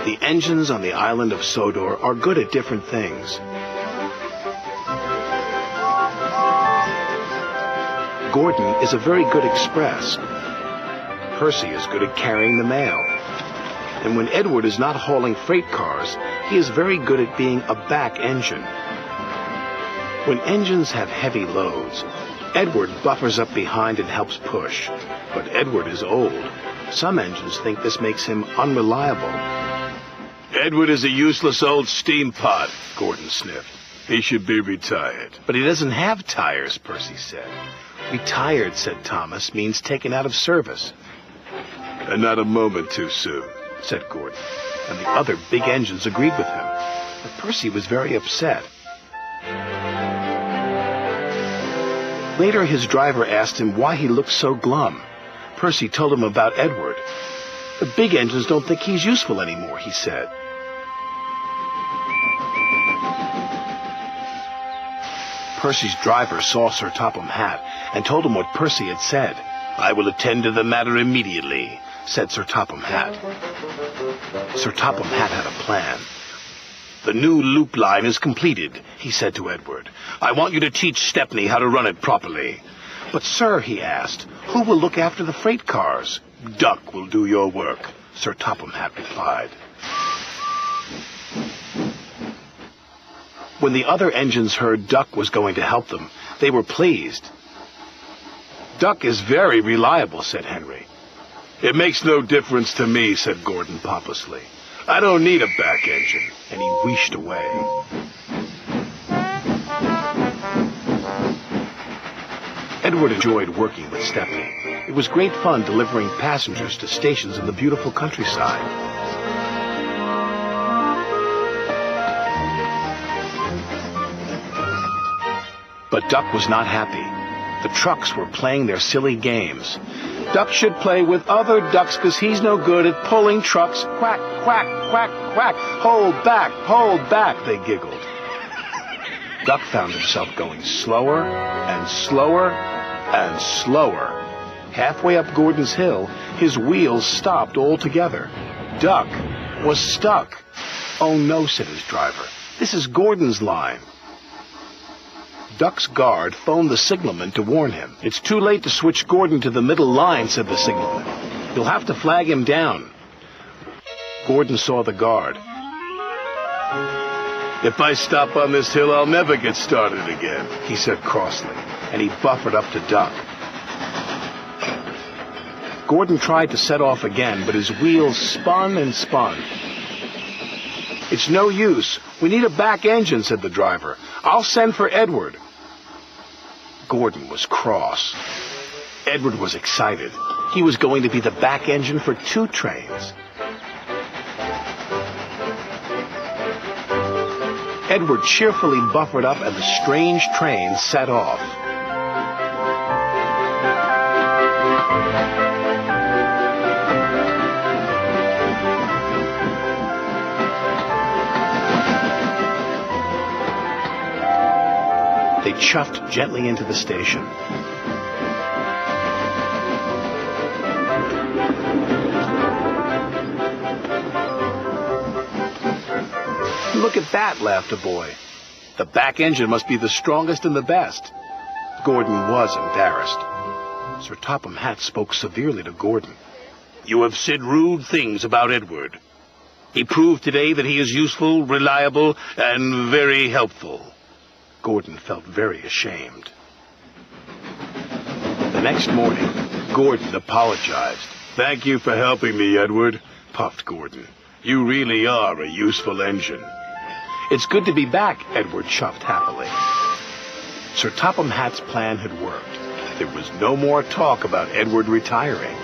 The engines on the island of Sodor are good at different things. Gordon is a very good express. Percy is good at carrying the mail. And when Edward is not hauling freight cars, he is very good at being a back engine. When engines have heavy loads, Edward buffers up behind and helps push. But Edward is old. Some engines think this makes him unreliable. Edward is a useless old steam pot, Gordon sniffed. He should be retired. But he doesn't have tires, Percy said. Retired, said Thomas, means taken out of service. And not a moment too soon, said Gordon. And the other big engines agreed with him. But Percy was very upset. Later, his driver asked him why he looked so glum. Percy told him about Edward. The big engines don't think he's useful anymore, he said. Percy's driver saw Sir Topham Hatt and told him what Percy had said. I will attend to the matter immediately, said Sir Topham Hatt. Sir Topham Hatt had a plan. The new loop line is completed, he said to Edward. I want you to teach Stepney how to run it properly. But, sir, he asked, who will look after the freight cars? Duck will do your work, Sir Topham Hatt replied. When the other engines heard Duck was going to help them, they were pleased. Duck is very reliable, said Henry. It makes no difference to me, said Gordon pompously. I don't need a back engine. And he wheeshed away. Edward enjoyed working with Stepney. It was great fun delivering passengers to stations in the beautiful countryside. But Duck was not happy. The trucks were playing their silly games. Duck should play with other ducks because he's no good at pulling trucks. Quack, quack, quack, quack. Hold back, they giggled. Duck found himself going slower and slower and slower. Halfway up Gordon's Hill, his wheels stopped altogether. Duck was stuck. Oh no, said his driver. This is Gordon's line. Duck's guard phoned the signalman to warn him. It's too late to switch Gordon to the middle line, said the signalman. You'll have to flag him down. Gordon saw the guard. If I stop on this hill, I'll never get started again, he said crossly, and he buffered up to Duck. Gordon tried to set off again, but his wheels spun and spun. It's no use. We need a back engine, said the driver. I'll send for Edward. Gordon was cross. Edward was excited. He was going to be the back engine for 2 trains. Edward cheerfully buffered up and the strange train set off. They chuffed gently into the station. Look at that, laughed a boy. The back engine must be the strongest and the best. Gordon was embarrassed. Sir Topham Hatt spoke severely to Gordon. You have said rude things about Edward. He proved today that he is useful, reliable, and very helpful. Gordon felt very ashamed. The next morning, Gordon apologized. Thank you for helping me, Edward, puffed Gordon. You really are a useful engine. It's good to be back, Edward chuffed happily. Sir Topham Hatt's plan had worked. There was no more talk about Edward retiring.